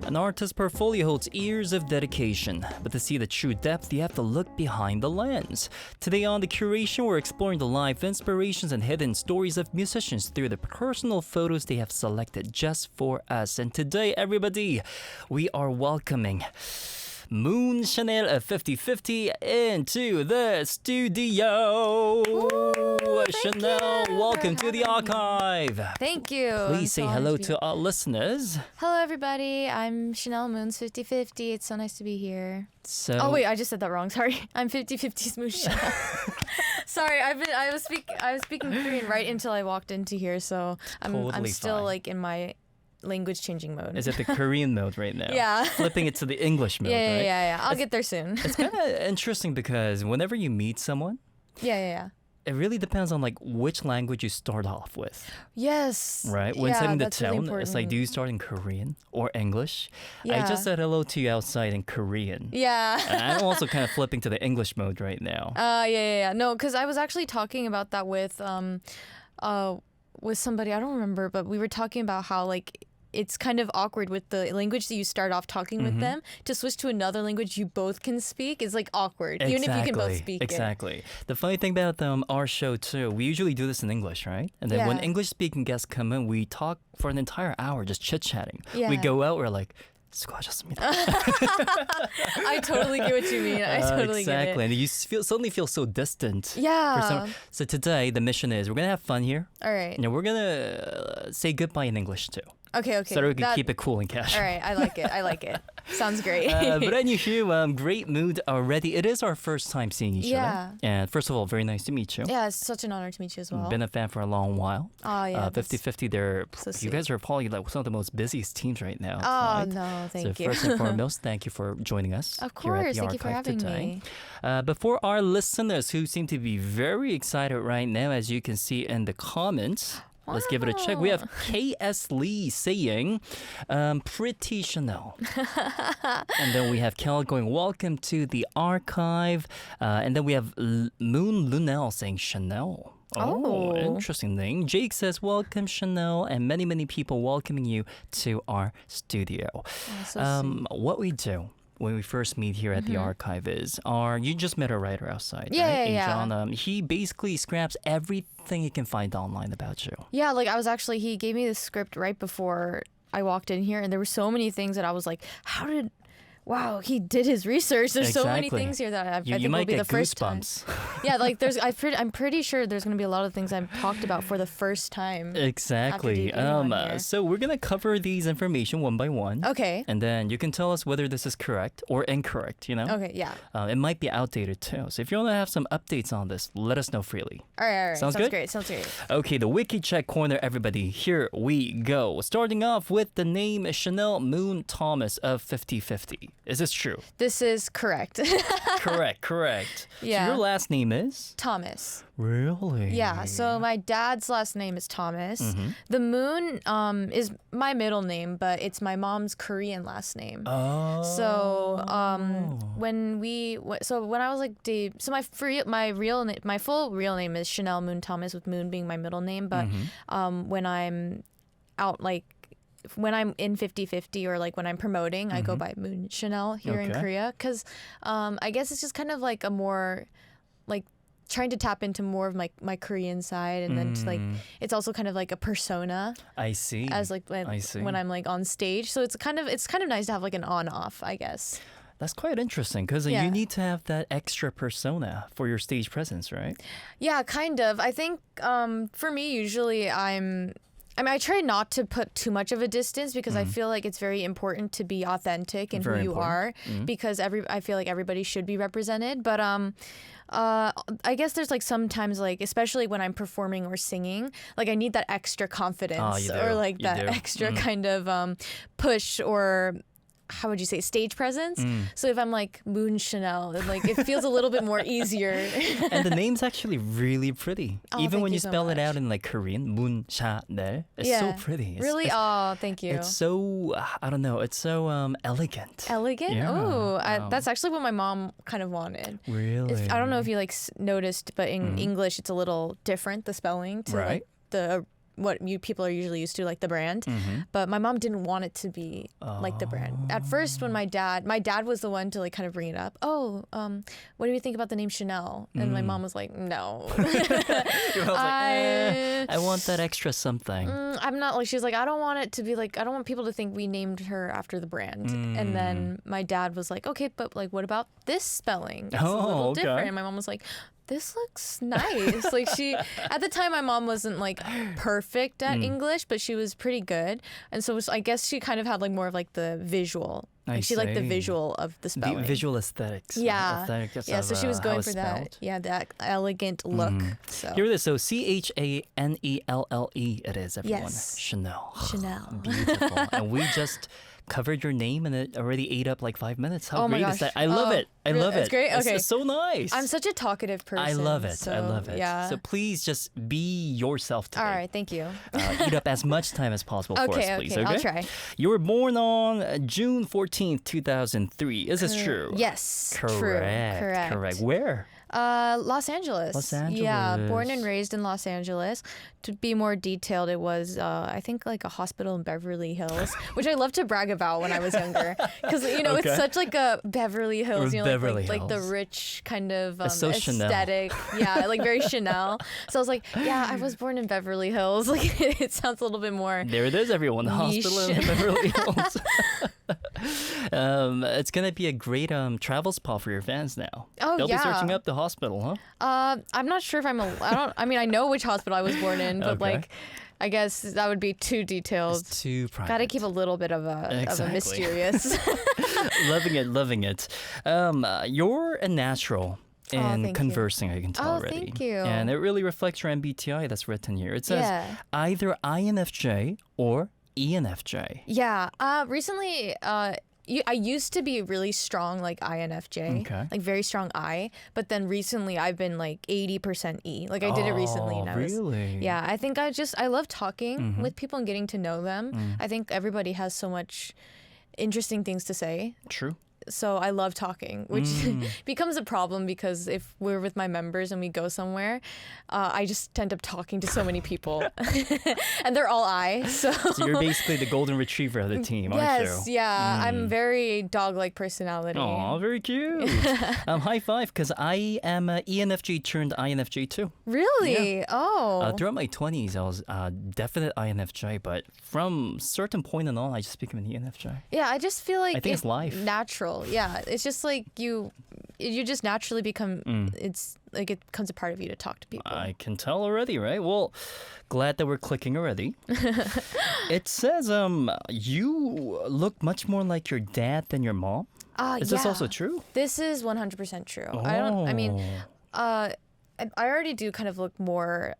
An artist's portfolio holds years of dedication, but to see the true depth, you have to look behind the lens. Today on The Curation, we're exploring the life inspirations and hidden stories of musicians through the personal photos they have selected just for us. And today, everybody, we are welcoming Mon-Sun of Pi프티피프티 into the studio. Chanelle, welcome to the archive. Thank you. Please say hello to our listeners. Hello, everybody. I'm Chanelle Moon's Pi프티피프티. It's so nice to be here. So, wait, I just said that wrong. Sorry. I'm Pi프티피프티's Moon-Sun. Sorry, I was speaking Korean right until I walked into here, so I'm still fine. like in my language changing mode. Is it the Korean mode right now? Yeah. Flipping it to the English mode, right? Yeah. I'll get there soon. It's kind of interesting because whenever you meet someone, Yeah. it really depends on like which language you start off with. Yes. Right? When yeah, setting the that's really tone, important. it's like, do you start in Korean or English? Yeah. I just said hello to you outside in Korean. Yeah. And I'm also kind of flipping to the English mode right now. Yeah. No, because I was actually talking about that with somebody, I don't remember, but we were talking about how like it's kind of awkward with the language that you start off talking with them to switch to another language you both can speak is like awkward, even if you can both speak Exactly. The funny thing about our show too, we usually do this in English, right? And then when English speaking guests come in, we talk for an entire hour just chit-chatting. Yeah. We go out, we're like, 수고하셨습니다. I totally get what you mean. I totally exactly. get it. And you suddenly feel so distant. Yeah. So today, the mission is we're going to have fun here. All right. And we're going to say goodbye in English too. Okay. So that we can keep it cool and casual. All right. I like it. Sounds great. But anywho, great mood already. It is our first time seeing each other. And first of all, very nice to meet you. Yeah, it's such an honor to meet you as well. Been a fan for a long while. Oh, yeah. Pi프티피프티, you guys are probably like some of the most busiest teams right now. Oh, no, thank you. So first and foremost, thank you for joining us. Of here at course, the thank you for archive having today. me. But for our listeners who seem to be very excited right now, as you can see in the comments, let's give it a check. We have K.S. Lee saying, pretty Chanelle. And then we have Kel going, welcome to the archive. And then we have Moon Lunel saying Chanelle. Oh, interesting name. Jake says, welcome Chanelle. And many, many people welcoming you to our studio. Oh, so sweet. What we do when we first meet here at the archive is you just met a writer outside, right? Yeah. He basically scraps everything he can find online about you. Yeah, like he gave me the script right before I walked in here, and there were so many things that I was like, wow, he did his research. There's so many things here that I think will be the first time. Yeah, like I'm pretty sure there's going to be a lot of things I've talked about for the first time. Exactly. So we're going to cover these information one by one. Okay. And then you can tell us whether this is correct or incorrect, you know? Okay, yeah. It might be outdated too. So if you want to have some updates on this, let us know freely. All right. Sounds good? Sounds great. Okay, the Wiki check corner, everybody. Here we go. Starting off with the name Chanelle Moon Thomas of Pi프티피프티. Is this true? This is correct. Correct. Yeah. So your last name is? Thomas. Really? Yeah, so my dad's last name is Thomas. The Moon is my middle name, but it's my mom's Korean last name. Oh. So when I was like my full real name is Chanelle Moon Thomas, with Moon being my middle name, but when I'm out when I'm in Pi프티피프티 or like when I'm promoting, I go by Moon Chanelle here in Korea, because I guess it's just kind of like a more like trying to tap into more of my Korean side, and then to, like it's also kind of like a persona. I see. As like when I'm like on stage, so it's kind of nice to have like an on-off, I guess. That's quite interesting because you need to have that extra persona for your stage presence, right? Yeah, kind of. I think for me, usually I try not to put too much of a distance, because I feel like it's very important to be authentic in who you are, because I feel like everybody should be represented. But I guess there's like sometimes, like especially when I'm performing or singing, like I need that extra confidence or like that extra kind of push, or how would you say, stage presence. So if I'm like Moon Chanelle, then like it feels a little bit more easier. And the name's actually really pretty. Even when you spell it out in like Korean, Mon-Sun, it's so pretty. Really? Thank you. It's so, I don't know, it's so elegant. Elegant? Yeah. Oh, that's actually what my mom kind of wanted. Really? I don't know if you like noticed, but in English it's a little different, the spelling to like the what you people are usually used to, like the brand. But my mom didn't want it to be like the brand. At first, when my dad was the one to like kind of bring it up. Oh, what do you think about the name Chanelle? And my mom was like, no. I want that extra something. I'm not like, she was like, I don't want it to be like, I don't want people to think we named her after the brand. And then my dad was like, okay, but like, what about this spelling? It's a little different. And my mom was like, this looks nice. Like at the time, my mom wasn't like perfect at English, but she was pretty good. And so I guess she kind of had like more of like the visual. Like she liked the visual of the spelling. The visual aesthetics. Yeah. Aesthetics yeah, so she was going for that. Spelled. Yeah, that elegant look. So. Here it is. So Chanelle it is, everyone. Yes. Chanelle. Chanelle. Beautiful. And we just covered your name and it already ate up like 5 minutes. How great is that? I love it. I love it. It's great? Okay. It's so nice. I'm such a talkative person. I love it. So, I love it. Yeah. So please just be yourself today. All right. Thank you. Eat up as much time as possible for us, please. Okay, I'll try. You were born on June 14th, 2003. Is this true? Yes. Correct. Correct. Where? Los Angeles. Los Angeles. Yeah, born and raised in Los Angeles. To be more detailed, it was I think like a hospital in Beverly Hills, which I love to brag about when I was younger, because it's such like a Beverly Hills, like the rich kind of so aesthetic. Yeah, like very Chanel. So I was like, yeah, I was born in Beverly Hills. Like it sounds a little bit more. There it is, everyone. The hospital in Beverly Hills. It's gonna be a great travel spot for your fans now. Oh, They'll be searching up the hospital, huh? I'm not sure if I know which hospital I was born in, but like, I guess that would be too detailed. It's too private. Gotta keep a little bit of a mysterious. Loving it. You're a natural in conversing, I can tell already. Thank you. And it really reflects your MBTI that's written here. It says either INFJ or ENFJ. Yeah. Recently, I used to be really strong, like INFJ, like very strong I. But then recently, I've been like 80% E. Like I did it recently, and really? I think I love talking with people and getting to know them. I think everybody has so much interesting things to say. True. So I love talking, which becomes a problem because if we're with my members and we go somewhere, I just end up talking to so many people. And they're all I. So you're basically the golden retriever of the team, aren't you? Yes, yeah. I'm very dog-like personality. Oh, very cute. High five, because I am ENFJ turned INFJ too. Really? Yeah. Oh. Throughout my 20s, I was definite INFJ, but from certain point and on, I just became an ENFJ. Yeah, I just feel like I think it's life. Natural. Yeah, it's just like you just naturally become. It's like it becomes a part of you to talk to people. I can tell already, right? Well, glad that we're clicking already. It says you look much more like your dad than your mom. Is this also true? This is 100% true. Oh. I already do kind of look more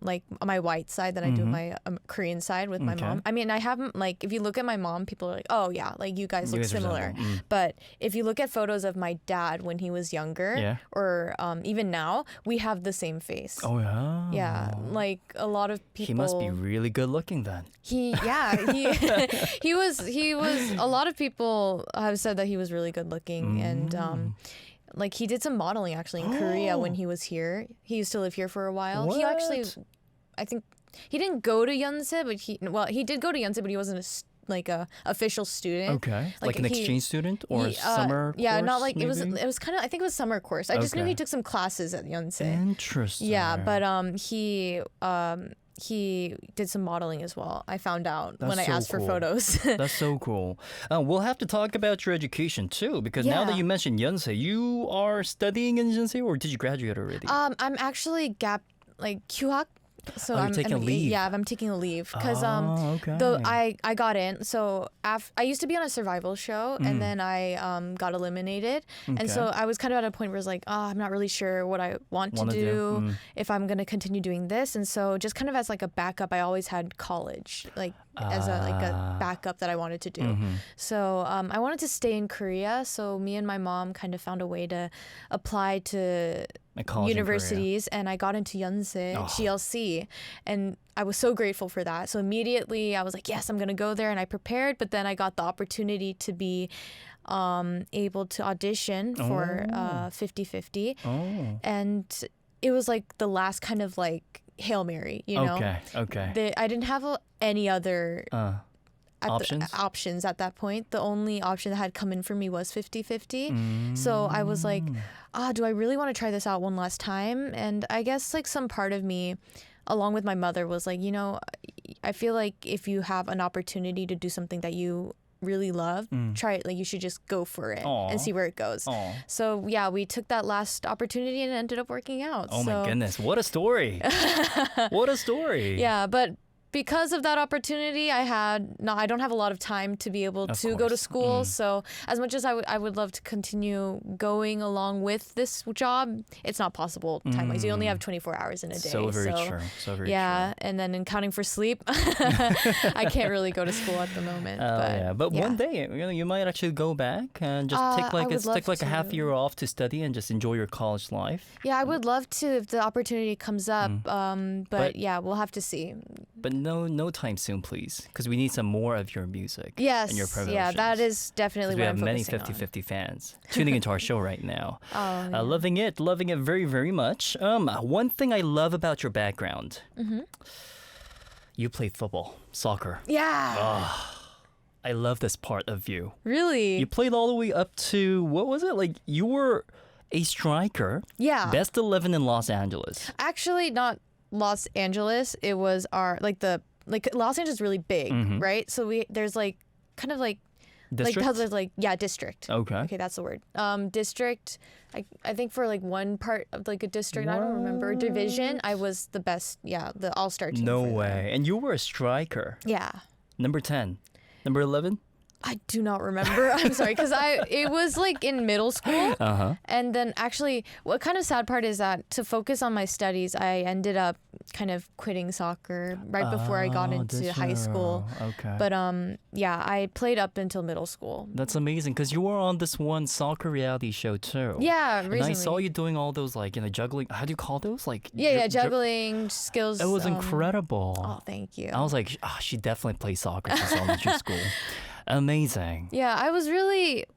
like on my white side than I do my Korean side with my mom. I mean, I haven't, like, if you look at my mom, people are like, oh yeah, like you guys look similar. But if you look at photos of my dad when he was younger, or even now, we have the same face. Oh yeah. Yeah, like a lot of people. He must be really good looking then. He was. A lot of people have said that he was really good looking, and like he did some modeling actually in Korea when he was here. He used to live here for a while. What? He actually, I think, he didn't go to Yonsei, but he did go to Yonsei, but he wasn't a official student. Okay, like an exchange student or summer. Yeah, course, not like maybe? It was kind of, I think it was summer course. I just knew he took some classes at Yonsei. Interesting. Yeah, but he did some modeling as well. I found out when I asked for photos. That's so cool. We'll have to talk about your education too, because now that you mentioned Yonsei, you are studying in Yonsei, or did you graduate already? I'm actually 휴학. So I'm taking a leave. Yeah, I'm taking a leave because I got in. So I used to be on a survival show, and then I got eliminated, and so I was kind of at a point where I was like, I'm not really sure what I want to do, if I'm gonna continue doing this, and so just kind of as like a backup, I always had college as a backup that I wanted to do. So I wanted to stay in Korea. So me and my mom kind of found a way to apply to universities, and I got into Yonsei, GLC, and I was so grateful for that. So immediately I was like, yes, I'm gonna go there, and I prepared. But then I got the opportunity to be able to audition for 50/50, and it was like the last kind of like Hail Mary, you know? Okay. I didn't have any other options at that point. The only option that had come in for me was 50-50. So I was like, do I really want to try this out one last time? And I guess like some part of me, along with my mother, was like, you know, I feel like if you have an opportunity to do something that you really love, try it. Like you should just go for it and see where it goes. So yeah, we took that last opportunity and it ended up working out. Oh my goodness, what a story. What a story. Yeah, but because of that opportunity, I don't have a lot of time to be able to go to school. So as much as I would love to continue going along with this job, it's not possible time-wise. You only have 24 hours in a day. So very true. Yeah, and then in counting for sleep, I can't really go to school at the moment. But one day, you might actually go back and just take like a half year off to study and just enjoy your college life. Yeah, I would love to if the opportunity comes up. But yeah, we'll have to see. But no time soon, please, because we need some more of your music and your promotions. Yeah, that is definitely what I'm focusing on. We have many 50-50 fans tuning into our show right now. Loving it very, very much. One thing I love about your background, you played football, soccer. Yeah. I love this part of you. Really? You played all the way up to, what was it? Like, you were a striker. Yeah. Best 11 in Los Angeles. Actually, not Los Angeles. It was Los Angeles is really big, right? So there's like kind of like district? District. Okay, that's the word. District. I think for like one part of like a district, I don't remember, division, I was the best. Yeah, the all-star team. No way. And you were a striker. Yeah. Number 10, number 11. I do not remember. I'm sorry, because it was like in middle school. And then actually, what kind of sad part is that to focus on my studies, I ended up kind of quitting soccer right before I got into high school. Okay. But yeah, I played up until middle school. That's amazing, because you were on this one soccer reality show too. Yeah, recently. And I saw you doing all those like, juggling. How do you call those? Like juggling skills. It was incredible. Oh, thank you. I was like, she definitely plays soccer since elementary school. Amazing. Yeah,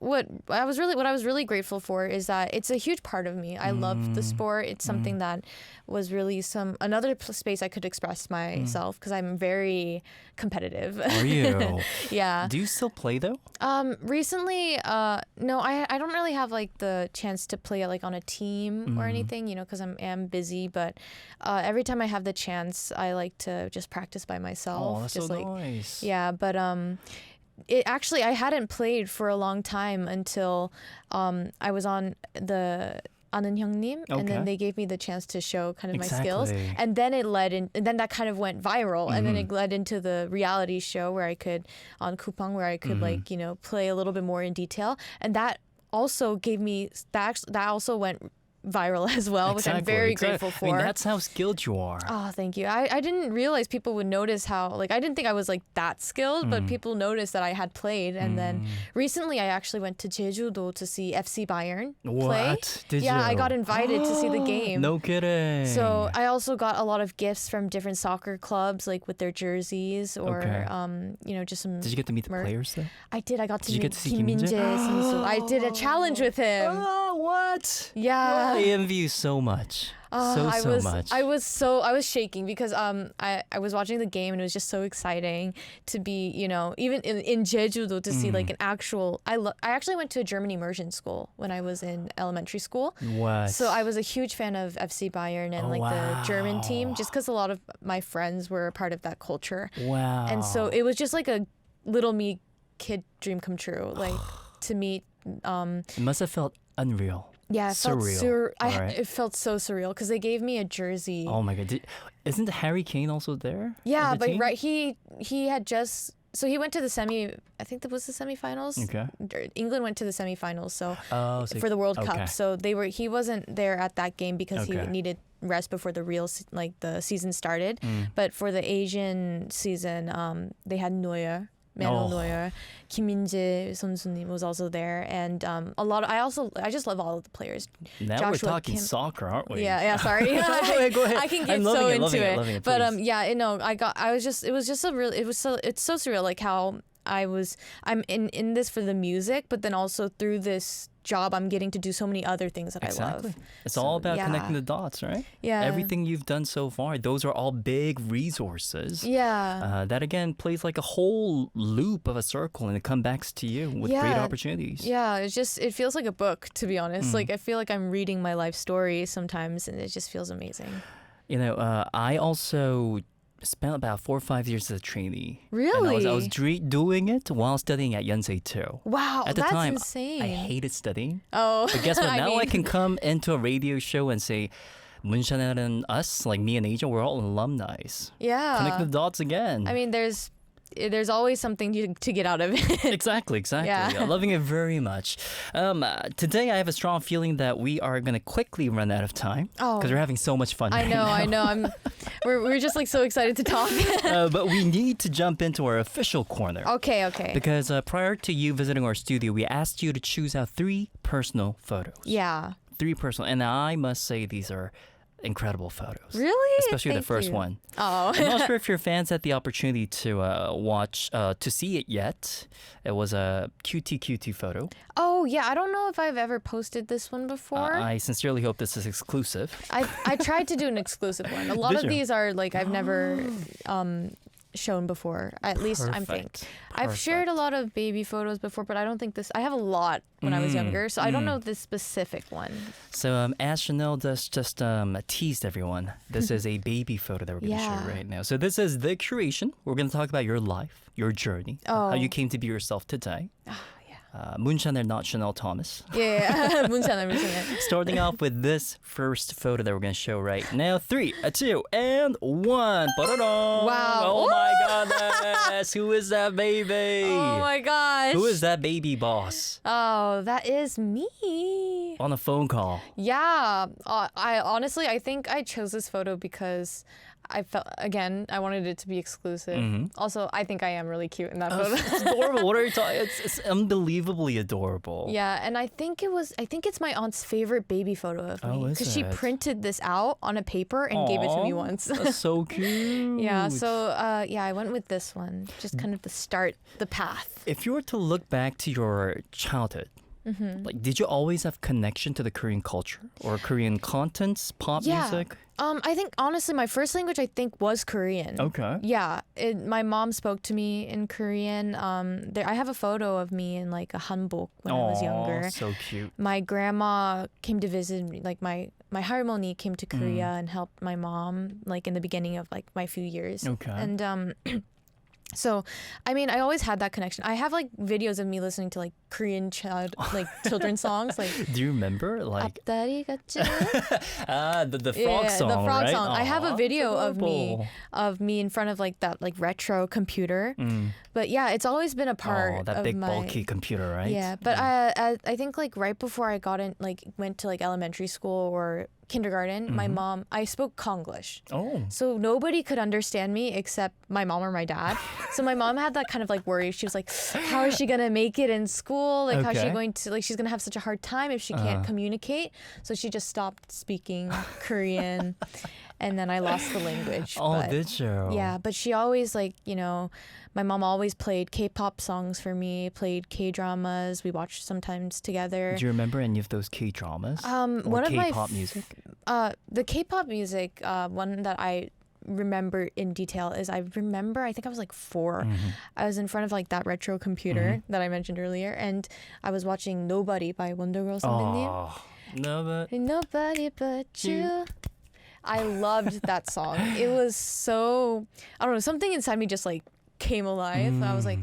what I was really grateful for is that it's a huge part of me. I love the sport. It's something that was really another space I could express myself because I'm very competitive. Are you? Yeah. Do you still play though? Recently, no, I don't really have like the chance to play like on a team or anything, because I'm busy. But every time I have the chance, I like to just practice by myself. Oh, that's just so nice. Yeah, but I hadn't played for a long time until I was on the 아는 형님, and then they gave me the chance to show kind of my skills, and then and then that kind of went viral, and then it led into the reality show where I could on Kupang where I could play a little bit more in detail, and that also gave me that also went viral as well, which I'm very grateful for. I mean, that's how skilled you are. Oh, thank you. I didn't realize people would notice how, I didn't think I was that skilled, but people noticed that I had played. And then recently I actually went to Jeju-do to see FC Bayern play. What? Did you? Yeah, I got invited to see the game. No kidding. So I also got a lot of gifts from different soccer clubs, with their jerseys or, just some Did you get to meet the players though? I did. I got to meet Kim Min-jae? I did a challenge with him. Oh, what? Yeah. I envy you so much. So much. I was shaking because I was watching the game and it was just so exciting to be, even in Jeju-do to see an actual. I actually went to a German immersion school when I was in elementary school. What? So I was a huge fan of FC Bayern and the German team, just because a lot of my friends were a part of that culture. Wow. And so it was just like a little me kid dream come true, to meet. It must have felt unreal. Yeah, it felt surreal. It felt so surreal because they gave me a jersey. Oh my god! Isn't Harry Kane also there? Yeah, but team? He had just he went to the I think that was the semifinals. Okay. England went to the semifinals, so for the World Cup. Okay. So he wasn't there at that game because he needed rest before the real the season started. But for the Asian season, they had Neuer. Manuel Neuer, Kim Min-jae 선수님 was also there, and a lot of I just love all of the players. Now Joshua we're talking Kim. soccer, aren't we? Yeah. Sorry. Go ahead. I can get I'm so loving into it. Loving it, but it's so surreal. How I'm in this for the music, but then also through this job I'm getting to do so many other things that I love. It's all about connecting the dots, right? Yeah. Everything you've done so far, those are all big resources. Yeah. That again plays like a whole loop of a circle and it comes back to you with great opportunities. Yeah, it feels like a book, to be honest. Like I feel like I'm reading my life story sometimes and it just feels amazing. You know, I also spent about 4 or 5 years as a trainee. Really? And I was doing it while studying at Yonsei too. Wow, at the that's time, insane. I hated studying. Oh, But guess what? Now I can come into a radio show and say, Mon-Sun and us, like me and Asia, we're all alumni. Yeah. Connect the dots again. I mean, there's always something to get out of it. Exactly. Yeah. I'm loving it very much. Today, I have a strong feeling that we are going to quickly run out of time because we're having so much fun. I know. We're just like so excited to talk. But we need to jump into our official corner. Okay. Because prior to you visiting our studio, we asked you to choose out 3 personal photos. Yeah. 3 personal. And I must say these are incredible photos. Really? Especially the Thank first you. one. Oh. I'm not sure if your fans had the opportunity to to see it yet. It was a cutie photo. Oh, yeah. I don't know if I've ever posted this one before. I sincerely hope this is exclusive. I tried to do an exclusive one. A lot Did of you? these are like I've never shown before. At least I think. I've shared a lot of baby photos before, but I don't think I have a lot when I was younger, so I don't know this specific one. So as Chanelle just teased everyone, this is a baby photo that we're going to share right now. So this is The Curation. We're going to talk about your life, your journey, how you came to be yourself today. Mon-Sun and not Chanelle Thomas. Yeah, Mon-Sun. Starting off with this first photo that we're going to show right now. 3, 2, and 1. Wow. Oh my goodness. Who is that baby? Oh my gosh. Who is that baby boss? Oh, that is me. On a phone call. Yeah. I think I chose this photo because I felt, again, I wanted it to be exclusive. Also, I think I am really cute in that photo. It's adorable. What are you talking? It's unbelievably adorable. Yeah, and I think it's my aunt's favorite baby photo of me. Oh, is because she it? printed this out on a paper and gave it to me once. That's so cute. Yeah, so I went with this one. Just kind of to start the path. If you were to look back to your childhood, like, did you always have connection to the Korean culture or Korean contents, pop music? I think honestly, my first language I think was Korean. Okay. Yeah, my mom spoke to me in Korean. I have a photo of me in like a hanbok when I was younger. So cute. My grandma came to visit me. Like my 할머니 came to Korea and helped my mom like in the beginning of like my few years. Okay. And so, I mean, I always had that connection. I have like videos of me listening to like Korean children's songs. Like, do you remember like 앞다리 같지? the frog song, the frog right? song. I have a video adorable. of me in front of like that like retro computer. But yeah, it's always been a part that of big my bulky computer, right? Yeah, but I think like right before I went to like elementary school or kindergarten, my mom, I spoke Konglish. Oh. So nobody could understand me except my mom or my dad. So my mom had that kind of like worry. She was like, how is she going to make it in school? Like, how's she going to, like, she's going to have such a hard time if she can't communicate. So she just stopped speaking Korean. And then I lost the language. Oh, but, did you? Yeah, but she always like, my mom always played K-pop songs for me, played K-dramas. We watched sometimes together. Do you remember any of those K-dramas? One or of my K-pop music? The K-pop music, one that I remember in detail is I think I was like 4. I was in front of like that retro computer that I mentioned earlier, and I was watching Nobody by Wonder Girl 선배님. Oh, Nobody but you. I loved that song. It was so, I don't know, something inside me just like came alive. I was like,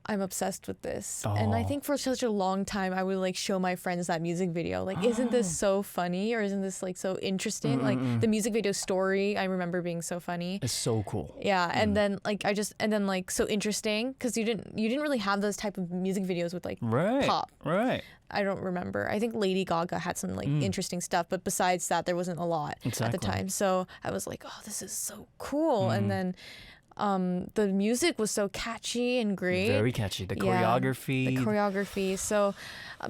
I'm obsessed with this. And I think for such a long time, I would like show my friends that music video. Like, isn't this so funny? Or isn't this like so interesting? Like the music video story, I remember being so funny. It's so cool. Yeah. And then like, like so interesting because you didn't really have those type of music videos with like pop. Right. I don't remember. I think Lady Gaga had some like interesting stuff, but besides that, there wasn't a lot at the time. So I was like, oh, this is so cool. And then the music was so catchy and great. Very catchy. The choreography. So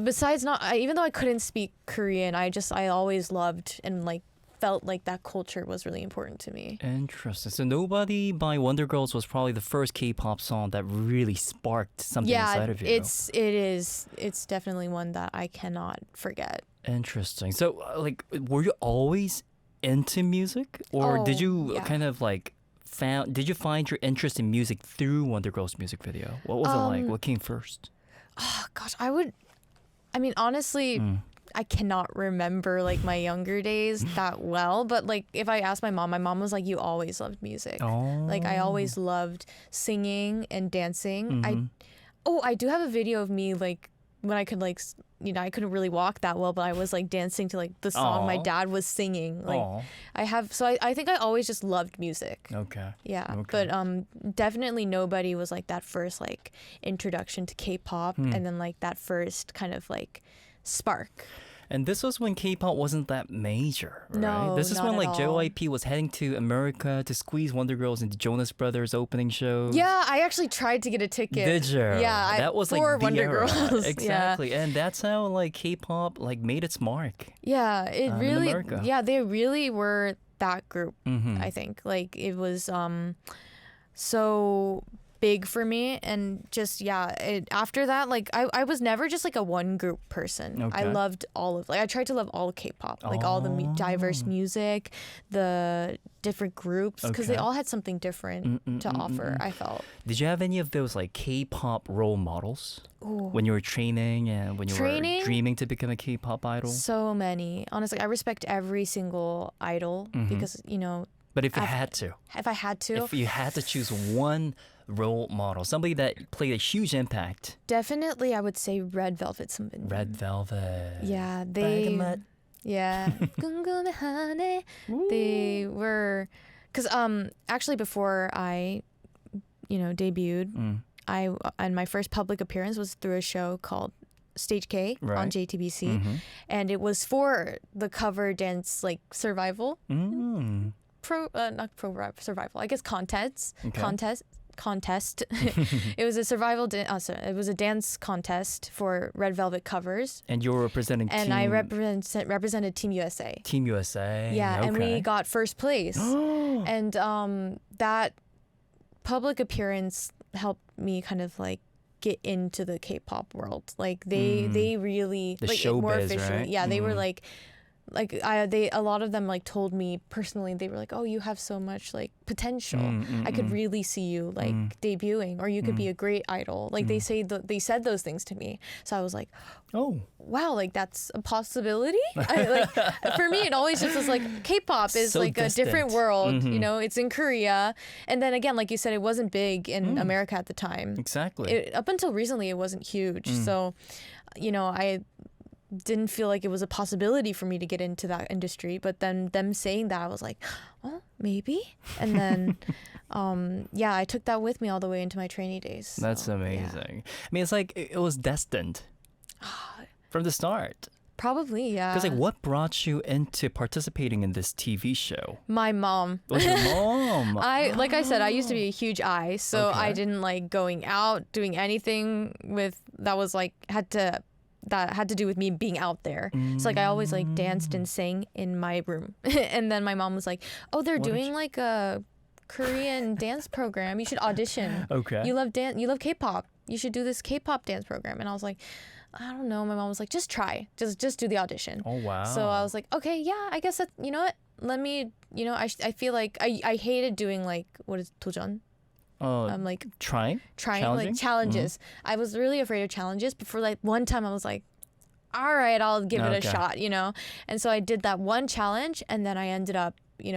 besides even though I couldn't speak Korean, I always loved and like felt like that culture was really important to me. Interesting. So Nobody by Wonder Girls was probably the first K-pop song that really sparked something inside of you. It's definitely one that I cannot forget. Interesting. So like, were you always into music, or did you kind of like did you find your interest in music through Wonder Girls' music video? What was it like? What came first? Oh gosh, honestly, I cannot remember like my younger days that well, but like if I asked my mom was like, you always loved music. Oh. Like I always loved singing and dancing. I do have a video of me like when I could like I couldn't really walk that well, but I was like dancing to like the song my dad was singing. Like I think I always just loved music. Okay. Yeah. Okay. But definitely Nobody was like that first like introduction to K-pop and then like that first kind of like spark. And this was when K-pop wasn't that major, right? No, this is not when at like all. JYP was heading to America to squeeze Wonder Girls into Jonas Brothers opening shows. Yeah, I actually tried to get a ticket. Did you? Yeah, that was like for the Wonder era. Girls. Exactly, Yeah. and that's how like K-pop like made its mark. Yeah, it in really. America. Yeah, they really were that group. Mm-hmm. I think like it was so big for me, and just after that, like I was never just like a one group person. Okay. I loved I tried to love all of K-pop, like all the diverse music, the different groups, because they Okay. all had something different to offer. I felt. Did you have any of those like K-pop role models when you were training and when you were dreaming to become a K-pop idol? So many. Honestly, I respect every single idol because But if you had to, if I had to, if you had to choose one role model, somebody that played a huge impact. definitely I would say Red Velvet 선배님. Red Velvet. Yeah, they. Yeah. 궁금해하네. They were, because actually before I, debuted, and my first public appearance was through a show called Stage K on JTBC, and it was for the cover dance like survival. Survival. I guess contest. It was a it was a dance contest for Red Velvet covers. And you were representing And I represented Team USA. Team USA. Yeah, okay. and we got first place. And that public appearance helped me kind of like get into the K-pop world. Like they really The like showbiz, more officially. right? Yeah, they were like a lot of them like told me personally, they were like, oh, you have so much like potential. I could really see you like debuting, or you could be a great idol. Like they said those things to me. So I was like, oh wow, like that's a possibility. For me, it always just was like K-pop is So like distant. a different world. It's in Korea, and then again, like you said, it wasn't big in America at the time. exactly. Up until recently, it wasn't huge. So, I didn't feel like it was a possibility for me to get into that industry. But then them saying that, I was like, oh, maybe. And then, I took that with me all the way into my trainee days. That's amazing. I mean, it's like it was destined from the start. Probably, yeah. Because like, what brought you into participating in this TV show? My mom. Was your mom? Like I said, I used to be a huge eye, so Okay. I didn't like going out, doing anything that was like had to do with me being out there. So like I always like danced and sang in my room. And then my mom was like, oh, they're doing like a Korean dance program. You should audition. Okay. You love K-pop. You should do this K-pop dance program. And I was like, I don't know. My mom was like, just try. Just do the audition. Oh, wow. So I was like, okay, yeah, I guess that, you know what? Let me, I feel like I hated doing like, what is 도전? Like trying like challenges. I was really afraid of challenges, but for like one time I was like, all right, I'll give it a shot, And so I did that one challenge, and then I ended up,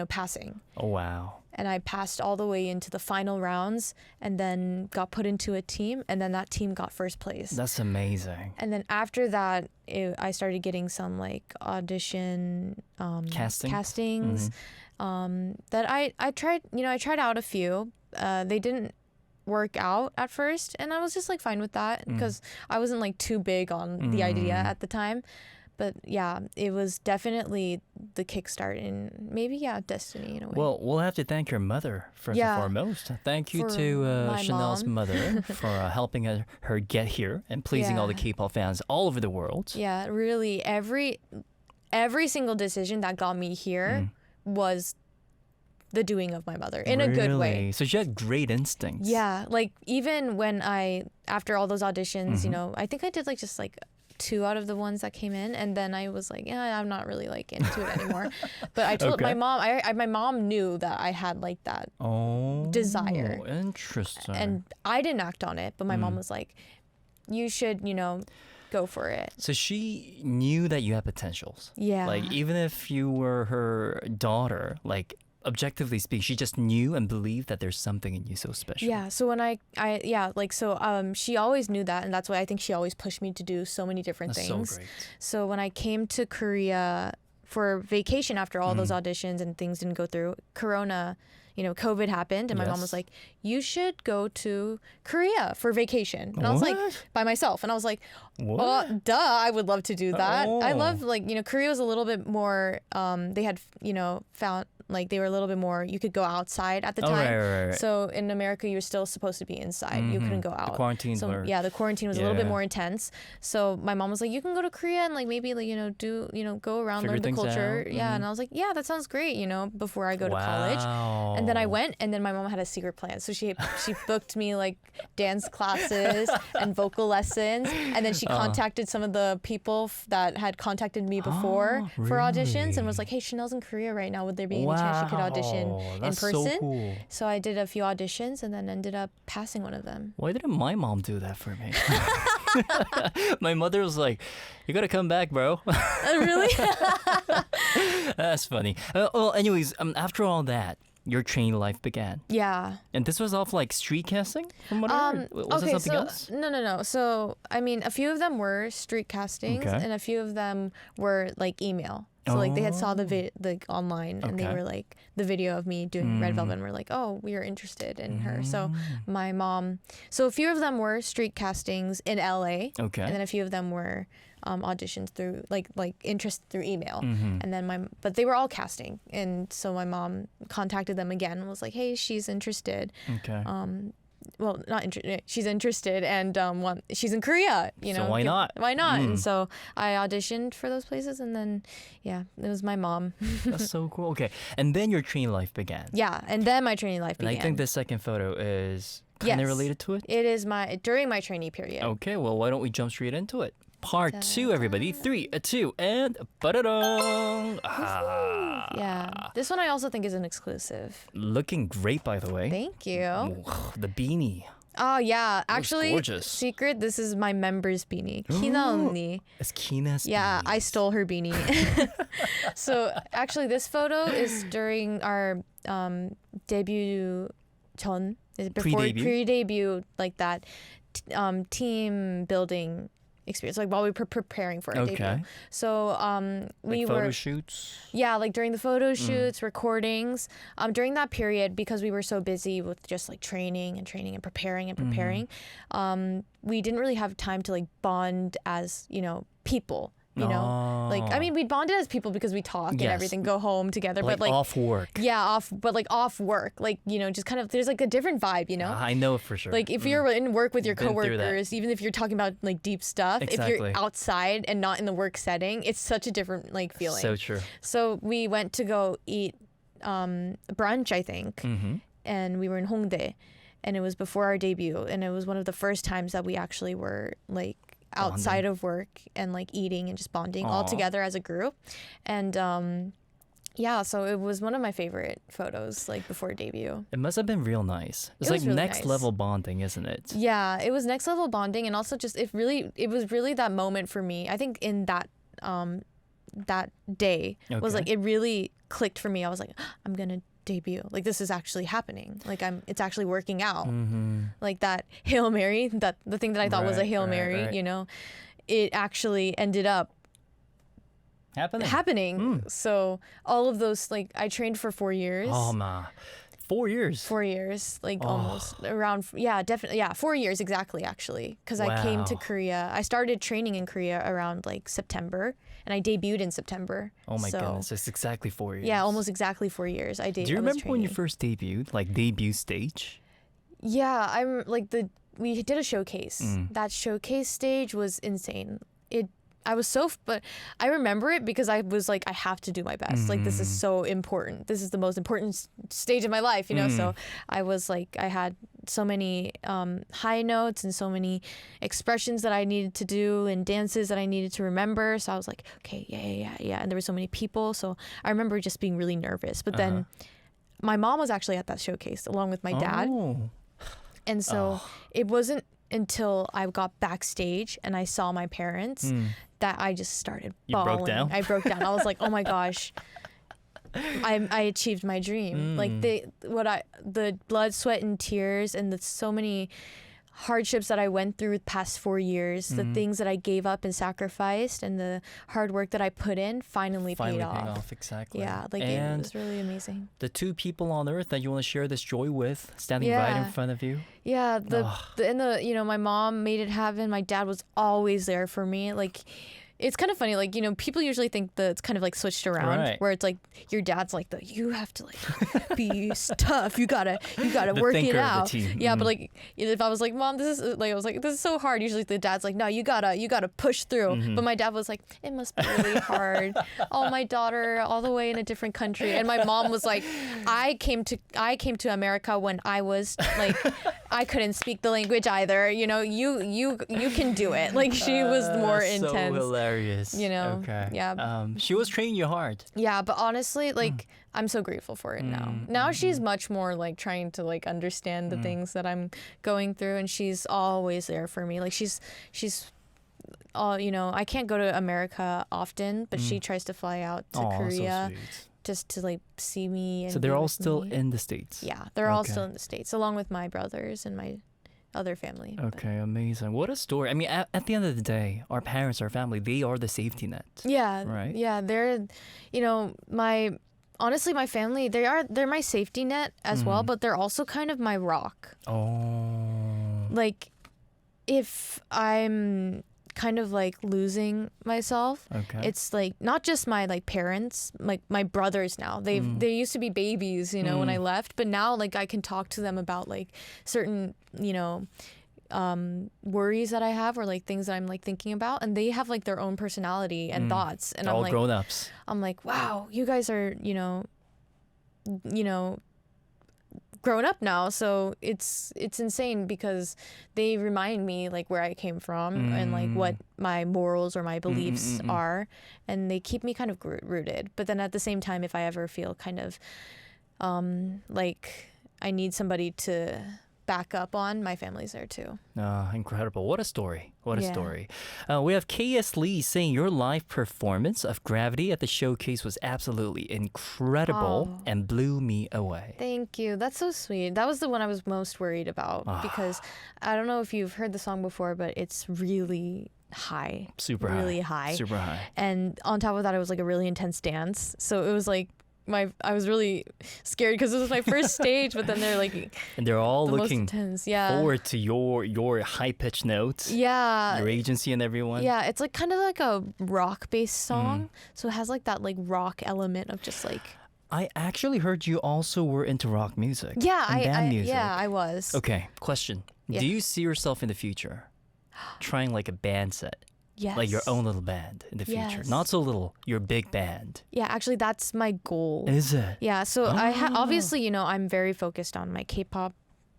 passing. Oh, wow. And I passed all the way into the final rounds, and then got put into a team, and then that team got first place. That's amazing. And then after that, I started getting some like audition castings. That I tried, I tried out a few. They didn't work out at first, and I was just like fine with that because I wasn't like too big on the idea at the time. But yeah, it was definitely the kickstart in maybe destiny in a way. Well, we'll have to thank your mother first and foremost. Thank you to Chanelle's mother for helping her get here and pleasing all the K-pop fans all over the world. Yeah, really, every single decision that got me here was the doing of my mother in a good way. So she had great instincts. Yeah, like even when after all those auditions, you know, I think I did like just like 2 out of the ones that came in, and then I was like, yeah, I'm not really like into it anymore. But I told my mom, my mom knew that I had like that desire. Interesting. And I didn't act on it, but my mom was like, you should, you know, go for it. So she knew that you had potentials. Yeah. Like even if you were her daughter, like objectively speaking, she just knew and believed that there's something in you so special. Yeah. So when she always knew that, and that's why I think she always pushed me to do so many different things. So great. So when I came to Korea for vacation after all those auditions and things didn't go through, Corona, you know, COVID happened, and my mom was like, you should go to Korea for vacation. And I was like, by myself. And I was like, duh, I would love to do that. I love, like, you know, Korea was a little bit more, they had, you know, found, like they were a little bit more, you could go outside at the time. Right. So in America, you were still supposed to be inside. You couldn't go out. The quarantines were... Yeah, the quarantine was a little bit more intense. So my mom was like, you can go to Korea and like maybe like, you know, go around, learn the culture. Yeah, and I was like, yeah, that sounds great, you know, before I go to college. And then I went, and then my mom had a secret plan. So she booked me like dance classes and vocal lessons. And then she contacted some of the people that had contacted me before for auditions and was like, hey, Chanelle's in Korea right now. Would there be any chance she could audition in person? So cool. So I did a few auditions and then ended up passing one of them. Why didn't my mom do that for me? My mother was like, you gotta come back, bro. Really? That's funny. Well, anyways, after all that, your training life began. Yeah. And this was off like street casting? From what I heard? Was it something else? No. So, I mean, a few of them were street castings and a few of them were like email. So like they had saw the online and they were like the video of me doing Red Velvet and were like, oh, we are interested in her. So my mom, so a few of them were street castings in LA. Okay. And then a few of them were auditions through like interest through email. And then but they were all casting. And so my mom contacted them again and was like, hey, she's interested. Okay. Well, not interested. She's interested, and she's in Korea. You know, so why not? Why not? And so I auditioned for those places, and then it was my mom. That's so cool. Okay, and then your training life began. Yeah, and then my training life began. And I think the second photo is kind of related to it. It is during my trainee period. Okay, well, why don't we jump straight into it? Part 2, everybody. 3, 2, and ba-da-dong. Yeah. This one I also think is an exclusive. Looking great, by the way. Thank you. The beanie. Oh, yeah. Actually, gorgeous. Secret, this is my member's beanie. Kina 언니. It's Kina's Yeah, beanie. I stole her beanie. So, actually, this photo is during our debut 전. Pre-debut, like that team building experience, like while we were preparing for our debut. So we were photo shoots. Yeah, like during the photo shoots, recordings. During that period, because we were so busy with just like training and preparing, we didn't really have time to like bond as, you know, people. You know, like, I mean, we bonded as people because we talk and everything, go home together, like but like off work. Yeah, off work, like, you know, just kind of, there's like a different vibe, you know? I know for sure. Like if you're in work with your coworkers, even if you're talking about like deep stuff, if you're outside and not in the work setting, it's such a different like feeling. So true. So we went to go eat brunch, I think, and we were in Hongdae, and it was before our debut, and it was one of the first times that we actually were like outside of work and like eating and just bonding all together as a group. And so it was one of my favorite photos like before debut. It must have been real nice. It's like really next nice. level bonding, isn't it? Yeah, it was next level bonding, and also just it was really that moment for me. I think in that that day was like it really clicked for me. I was like, I'm gonna debut, like this is actually happening, like it's actually working out. Like that Hail Mary, that the thing that I thought was a Hail Mary, you know, it actually ended up happening. So all of those, like I trained for 4 years. 4 years. 4 years, like almost around, definitely, 4 years exactly, actually, because I came to Korea. I started training in Korea around like September, and I debuted in September. Oh my goodness, it's exactly 4 years. Yeah, almost exactly 4 years. Do you remember when you first debuted, like debut stage? Yeah, I'm like we did a showcase. That showcase stage was insane. but I remember it because I was like, I have to do my best. Like, this is so important. This is the most important stage of my life, you know? So I was like, I had so many high notes and so many expressions that I needed to do and dances that I needed to remember. So I was like, okay, yeah. And there were so many people. So I remember just being really nervous. But then my mom was actually at that showcase along with my dad. And so it wasn't until I got backstage and I saw my parents that I just started bawling. You broke down? I broke down. I was like, oh my gosh, I achieved my dream. Like the blood, sweat, and tears, and so many hardships that I went through the past 4 years, the things that I gave up and sacrificed, and the hard work that I put in finally paid off. Exactly. Yeah, like and it was really amazing. The two people on earth that you want to share this joy with, standing right in front of you. Yeah, my mom made it happen. My dad was always there for me. Like, it's kind of funny, like, you know, people usually think that it's kind of like switched around, where it's like your dad's like you have to like be tough, you gotta work it out. Yeah, but like if I was like, Mom, this is so hard, usually the dad's like, no, you gotta push through. But my dad was like, it must be really hard. Oh, my daughter, all the way in a different country. And my mom was like, I came to America when I was like, I couldn't speak the language either. You know, you can do it. Like, she was more intense. So hilarious. You know. Okay. Yeah. She was training you hard. Yeah, but honestly, like, I'm so grateful for it now. Now she's much more like trying to like understand the things that I'm going through, and she's always there for me. Like, she's you know, I can't go to America often, but she tries to fly out to Korea. So sweet. Just to like see me. And so they're all still in the States? Yeah, they're all still in the States, along with my brothers and my other family. Okay, amazing. What a story. I mean, at the end of the day, our parents, our family, they are the safety net. Yeah. Right? Yeah, they're, you know, honestly, my family, they're my safety net as well, but they're also kind of my rock. Oh. Like, if I'm kind of like losing myself, it's like not just my like parents, like my brothers now, they used to be babies, you know, when I left, but now like I can talk to them about like certain, you know, worries that I have, or like things that I'm like thinking about, and they have like their own personality and thoughts, and all I'm like, grown-ups. I'm like, wow, you guys are, you know grown up now. So it's insane, because they remind me like where I came from and like what my morals or my beliefs are, and they keep me kind of rooted. But then at the same time, if I ever feel kind of like I need somebody to back up on, my family's there too. Incredible. What a story. What a story. We have KS Lee saying your live performance of Gravity at the showcase was absolutely incredible and blew me away. Thank you. That's so sweet. That was the one I was most worried about, because I don't know if you've heard the song before, but it's really high. Super really high. high. Super high. And on top of that, it was like a really intense dance. So it was like, I was really scared because it was my first stage, but then they're like, and they're all looking forward to your high pitched notes. Yeah, your agency and everyone. Yeah, it's like kind of like a rock based song, so it has like that like rock element of just like. I actually heard you also were into rock music. Yeah, music. Yeah, I was. Okay, question: do you see yourself in the future trying like a band set? Yes. Like your own little band in the future. Yes. Not so little, your big band. Yeah, actually that's my goal. Is it? Yeah, so obviously, you know, I'm very focused on my K-pop,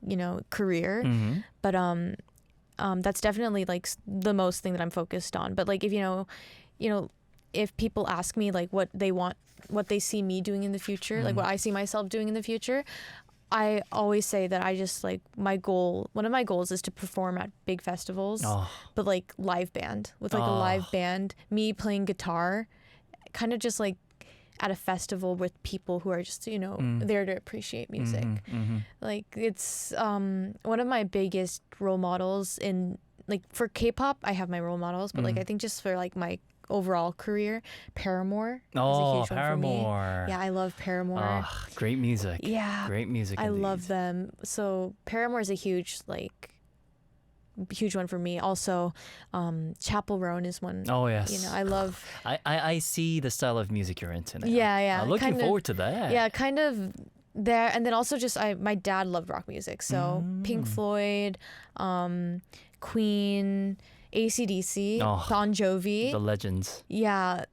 you know, career. But that's definitely like the most thing that I'm focused on. But like if you know, if people ask me like what they see me doing in the future, like what I see myself doing in the future, I always say that I just like one of my goals is to perform at big festivals, but like live band, with like a live band, me playing guitar, kind of just like at a festival with people who are just, you know, there to appreciate music. Like it's one of my biggest role models in like for K-pop, I have my role models, but like I think just for like my overall career, Paramore is a huge one for me. Yeah, I love Paramore. Great music. Yeah, great music. I love them. So Paramore is a huge one for me. Also, Chapel Roan is one. Oh yes. You know, I love. I see the style of music you're into now. Yeah. Looking forward to that. Yeah, kind of there, and then also just my dad loved rock music, so Pink Floyd, Queen, AC/DC, Bon Jovi. The legends. Yeah.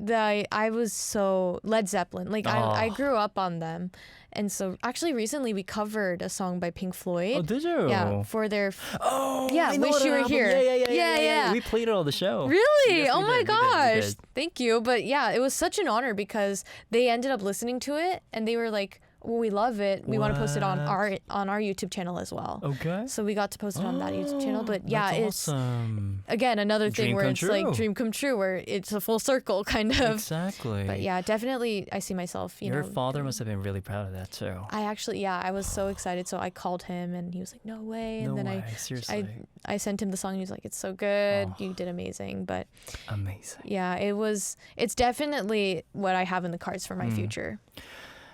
I was so Led Zeppelin. Like I grew up on them. And so actually recently we covered a song by Pink Floyd. Oh, did you? Yeah, for their I know Wish You Were album. Here. Yeah. We played it on the show. Really? Yes, oh we my did. gosh. We did. Thank you. But yeah, it was such an honor because they ended up listening to it and they were like, well, we love it. We want to post it on our YouTube channel as well. Okay. So we got to post it on that YouTube channel. But yeah, that's awesome. Again, another thing Dream where come it's true. like dream come true, where it's a full circle kind of. Exactly. But yeah, definitely I see myself, Your father must have been really proud of that too. I was so excited. So I called him and he was like, no way. And then seriously. I sent him the song and he was like, it's so good. You did amazing. But amazing. Yeah, it's definitely what I have in the cards for my future.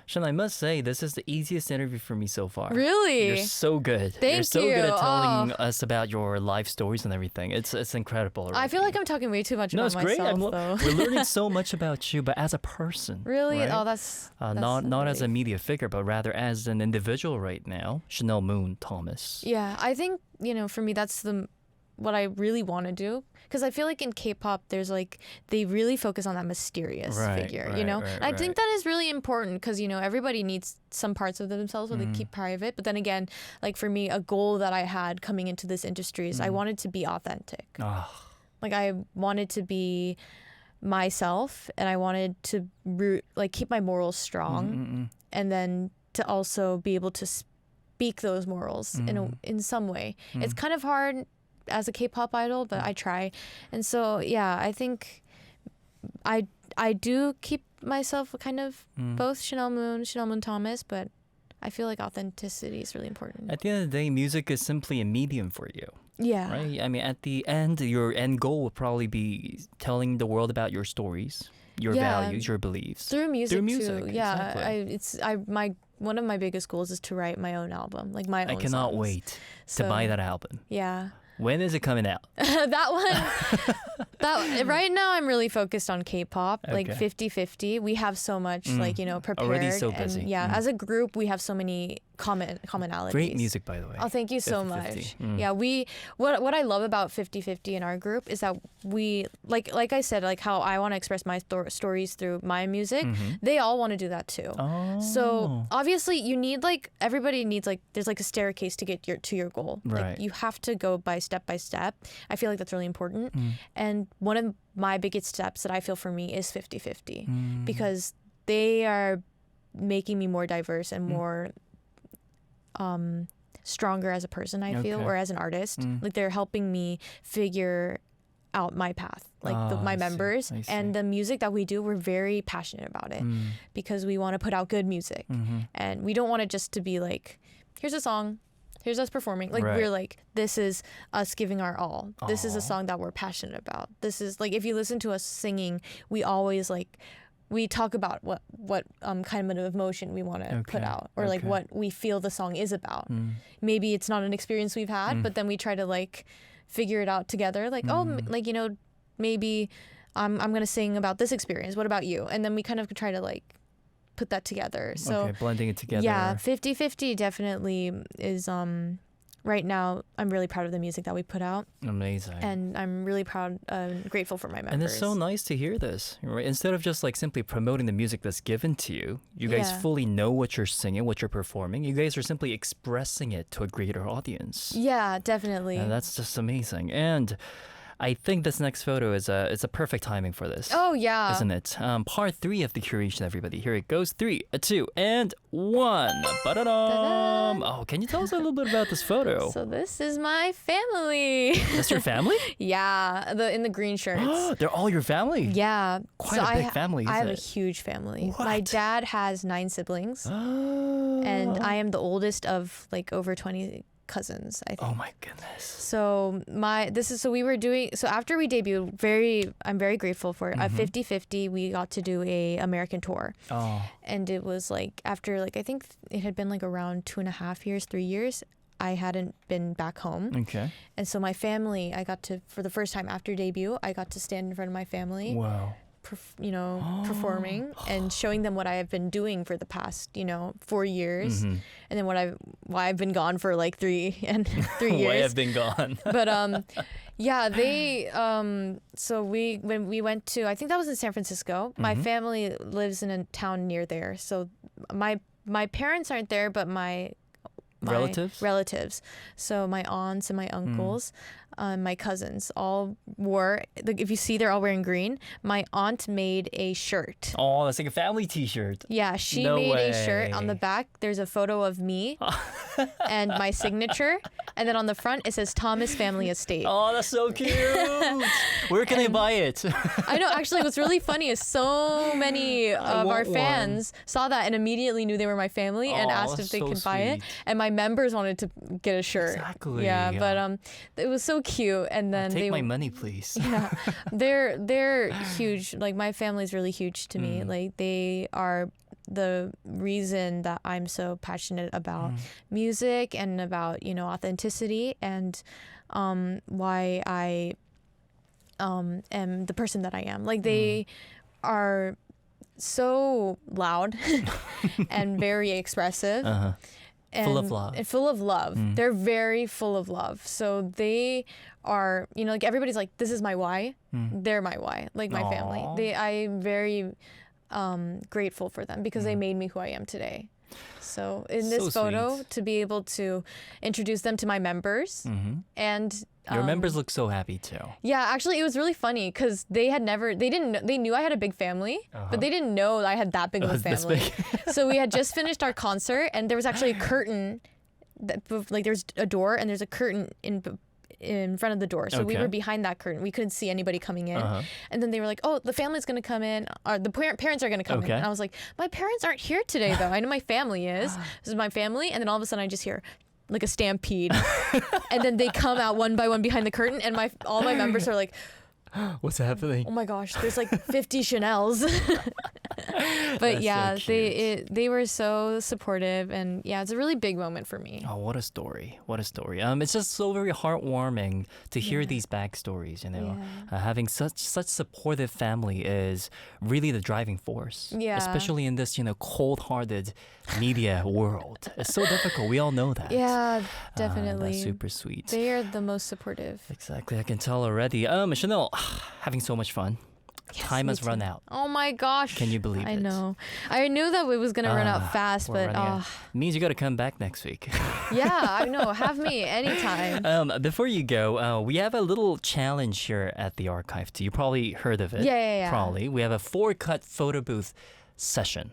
Chanelle, I must say, this is the easiest interview for me so far. Really? You're so good. Thank You're so you. good at telling us about your life stories and everything. It's incredible. Already. I feel like I'm talking way too much about myself, though. We're learning so much about you, but as a person. Really? Right? Oh, that's not as a media figure, but rather as an individual right now. Chanelle Moon Thomas. Yeah, I think, for me, that's what I really want to do. Because I feel like in K-pop, there's they really focus on that mysterious figure, Right, I think that is really important because, everybody needs some parts of themselves where they keep private. But then again, for me, a goal that I had coming into this industry is I wanted to be authentic. I wanted to be myself and I wanted to keep my morals strong and then to also be able to speak those morals in some way. It's kind of hard as a K-pop idol, but I try. And so, yeah, I think I do keep myself kind of both Chanelle Moon Thomas, but I feel like authenticity is really important. At the end of the day, music is simply a medium for you. Yeah. Right? I mean, at the end, your end goal would probably be telling the world about your stories, your values, your beliefs. Through music too. Yeah. Exactly. One of my biggest goals is to write my own album, my own I cannot songs. wait to buy that album. Yeah. When is it coming out? That one, right now I'm really focused on K-pop, Okay. 50-50. We have so much, prepared. Already so busy. And as a group, we have so many commonalities. Great music, by the way. Oh, thank you so 50-50. much. Yeah, what I love about 50-50 in our group is that we, like I said, how I want to express my stories through my music, they all want to do that too. Oh. So obviously you need everybody needs there's a staircase to get to your goal. Right. You have to go by step. I feel like that's really important. And one of my biggest steps that I feel for me is 50-50 because they are making me more diverse and more stronger as a person, I feel, or as an artist. They're helping me figure out my path, my members. I see. And the music that we do, we're very passionate about it because we want to put out good music. And we don't want it just to be here's a song, here's us performing. We're this is us giving our all. This is a song that we're passionate about. This is if you listen to us singing, we always we talk about what kind of emotion we want to put out, or what we feel the song is about. Maybe it's not an experience we've had, but then we try to figure it out together. Maybe I'm gonna sing about this experience. What about you? And then we kind of try to put that together. So blending it together. Yeah, 50-50 definitely is right now, I'm really proud of the music that we put out. Amazing. And I'm really proud and grateful for my members. And it's so nice to hear this. Right? Instead of just simply promoting the music that's given to you, you guys fully know what you're singing, what you're performing. You guys are simply expressing it to a greater audience. Yeah, definitely. And that's just amazing. And I think this next photo is a perfect timing for this. Oh, yeah. Isn't it? Part 3 of the curation, everybody. Here it goes. 3, 2, and 1. Ba-da-dum. Oh, can you tell us a little bit about this photo? So this is my family. That's your family? Yeah, in the green shirts. They're all your family? Yeah. Quite a big family, I have isn't a huge family. What? My dad has 9 siblings. And I am the oldest of over 20 cousins, I think. Oh my goodness. So after we debuted, I'm very grateful for it. At 50-50, we got to do a American tour. Oh. And it was after I think it had been around 2.5 years, 3 years, I hadn't been back home. Okay. And so my family, I got to, for the first time after debut, I got to stand in front of my family. Wow. performing and showing them what I have been doing for the past 4 years, and then why I've been gone for like 3 years. Why I've been gone. But yeah, they so when we went to, I think that was in San Francisco. My family lives in a town near there, so my parents aren't there, but my relatives. So my aunts and my uncles, my cousins all wore, like, if you see, they're all wearing green. My aunt made a shirt. Oh, that's like a family t-shirt. Yeah, she No made way. a shirt. On the back, there's a photo of me and my signature. And then on the front, it says Thomas Family Estate. Oh, that's so cute. Where can I buy it? I know, actually, what's really funny is so many of our want fans saw that and immediately knew they were my family and Oh, asked if they so could buy it. sweet. And my members wanted to get a shirt. Exactly. Yeah, but it was so cute. And then Take my money, please. yeah, they're huge. Like, my family's really huge to me. Like, they are the reason that I'm so passionate about music and about authenticity, and why I am the person that I am. Like, they are so loud and very expressive. Full of love. And full of love. They're very full of love. So they are, like, everybody's like, this is my why. They're my why, like my family. I'm very grateful for them because they made me who I am today. So in this photo, sweet. to be able to introduce them to my members, and Your members look so happy too. yeah, actually, it was really funny because they knew I had a big family, but they didn't know I had that big of a was this family. big? So we had just finished our concert, and there was actually a curtain, like, there's a door and there's a curtain in front of the door. So we Okay. were behind that curtain. We couldn't see anybody coming in. And then they were like, oh, the family's going to come in. Or the parents are going to come in. Okay. And I was like, my parents aren't here today, though. I know my family is. This is my family. And then all of a sudden I just hear like a stampede. And then they come out one by one behind the curtain. And all my members are like, What's happening? oh my gosh, there's like 50 Chanelles. But That's yeah, so cute. they were so supportive, and yeah, it's a really big moment for me. Oh, what a story! What a story! It's just so very heartwarming to hear these backstories. Having such supportive family is really the driving force. Yeah. Especially in this cold-hearted media world. It's so difficult. We all know that. Yeah, definitely. That's super sweet. They are the most supportive. Exactly, I can tell already. Chanelle, having so much fun. Yes, Time me has too. run out. Oh my gosh. Can you believe I it? know. I knew that it was going to run out fast, We're but running out. Means you got to come back next week. yeah, I know. Have me anytime. Before you go, we have a little challenge here at the Archive. You probably heard of it. Yeah. Probably. We have a 4-cut photo booth session.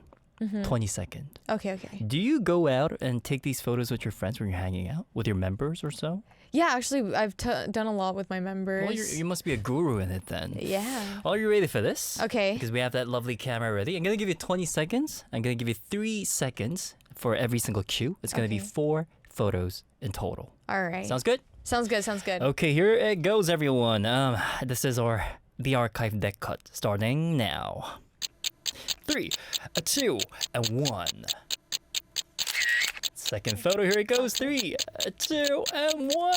20 seconds. Okay. Do you go out and take these photos with your friends when you're hanging out with your members or so? Yeah, actually, I've done a lot with my members. Well, you must be a guru in it then. Yeah. Are you ready for this? Okay. Because we have that lovely camera ready. I'm going to give you 20 seconds. I'm going to give you 3 seconds for every single cue. It's going to be 4 photos in total. All right. Sounds good? Sounds good. Okay, here it goes, everyone. This is the Archive deck cut starting now. 3, 2, and 1. Second photo, here it goes. 3, 2, and 1.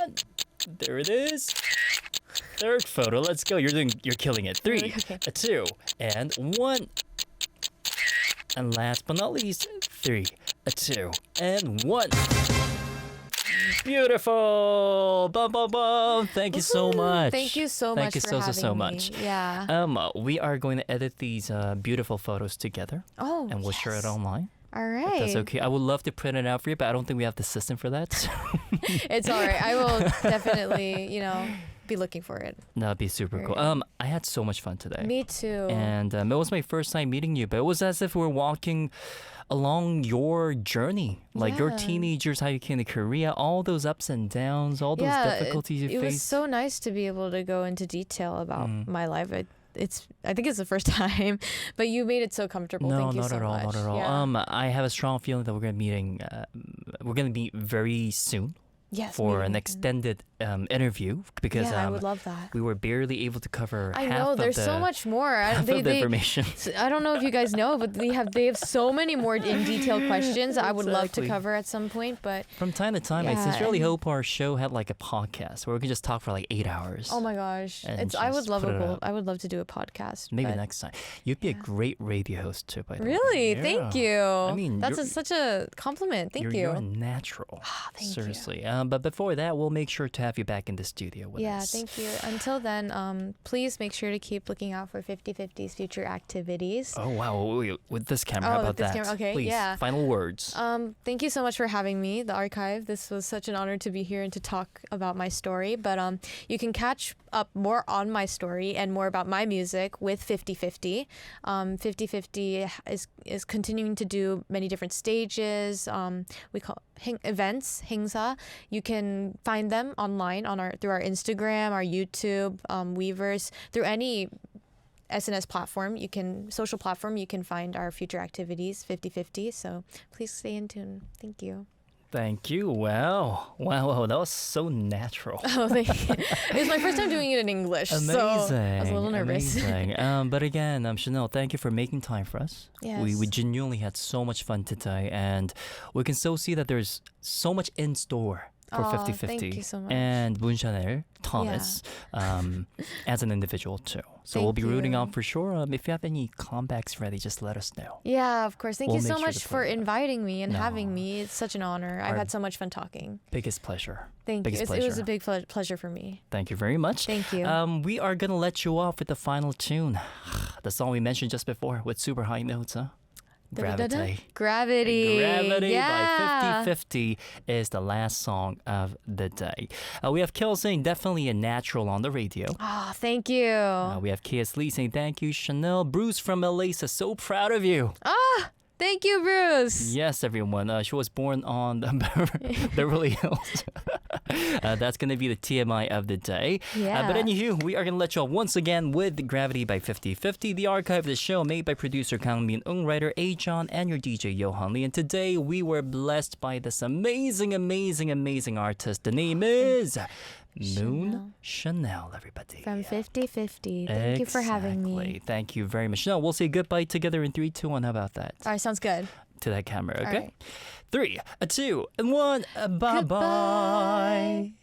There it is. Third photo, let's go. You're killing it. 3, Okay. 2, and 1. And last but not least, 3, 2, and 1. Beautiful! Bum, bum, bum. Thank you so much. Thank you so much for having so me. much. Yeah. We are going to edit these beautiful photos together. Oh, And we'll share it online. All right. That's okay. I would love to print it out for you, but I don't think we have the system for that. So. It's all right. I will definitely, be looking for it. That'd be super cool. I had so much fun today. Me too. And it was my first time meeting you, but it was as if we were walking along your journey, like your Yeah. teenagers, how you came to Korea, all those ups and downs, all those difficulties you it was faced. so nice to be able to go into detail about my life. I think it's the first time, but you made it so comfortable. No, Thank you not so at all, much. not at all. Yeah. I have a strong feeling that we're gonna meet very soon. for an extended interview because I would love that. we were barely able to cover I half know of there's the, so much more. half of the information. I don't know if you guys know, but they have so many more in detailed questions I would love to cover at some point. But from time to time, I sincerely hope our show had like a podcast where we could just talk for like 8 hours. Oh my gosh, I would love to do a podcast. Maybe next time. You'd be a great radio host too, by the way. Really? Yeah. Thank you. I mean, that's such a compliment. Thank you. You're a natural. Thank Seriously. But before that, we'll make sure to have you back in the studio with us. Yeah, thank you. Until then, please make sure to keep looking out for 50/50's future activities. Oh wow! With this camera, how about with this that? camera. Okay, Please, yeah. final words. Thank you so much for having me, the Archive. This was such an honor to be here and to talk about my story. But you can catch up more on my story and more about my music with 50/50. 50/50 is continuing to do many different stages. We call events, 행사. You can find them online through our Instagram, our YouTube, Weverse, through any SNS platform, social platform, you can find our future activities, 50/50. So please stay in tune. Thank you. Thank you. Wow, that was so natural. Oh, thank you. It was my first time doing it in English, Amazing. so I was a little nervous. Amazing. But again, Chanelle, thank you for making time for us. Yes. We genuinely had so much fun today, and we can so see that there's so much in store for 50/50. Thank you so much. And Mon-Sun, Thomas, as an individual too. So we'll be rooting on for sure. If you have any comebacks ready, just let us know. Yeah, of course. Thank We'll you so make sure much to for put it up. inviting me and having me. It's such an honor. I've Our had so much fun talking. Biggest pleasure. Thank you. Biggest It was pleasure. a big pleasure for me. Thank you very much. Thank you. We are gonna let you off with the final tune, the song we mentioned just before with super high notes, huh? Gravity. Gravity. Gravity Yeah. by 50/50 is the last song of the day. We have Kel saying definitely a natural on the radio. Thank you. We have Kias Lee saying thank you, Chanelle. Bruce from LA says so proud of you. Thank you, Bruce. Yes, everyone. She was born on the Beverly Hills. That's going to be the TMI of the day. Yeah. But anywho, we are going to let you off once again with Gravity by 50/50, the archive of the show made by producer Kang Min-ung, writer A-John, and your DJ Johan Lee. And today we were blessed by this amazing artist. The name is Chanelle, everybody. From 50/50. Thank you for having me. Thank you very much. Now, we'll say goodbye together in 3, 2, 1. How about that? All right, sounds good. To that camera, okay? All right. 3, 2, 1. Bye-bye.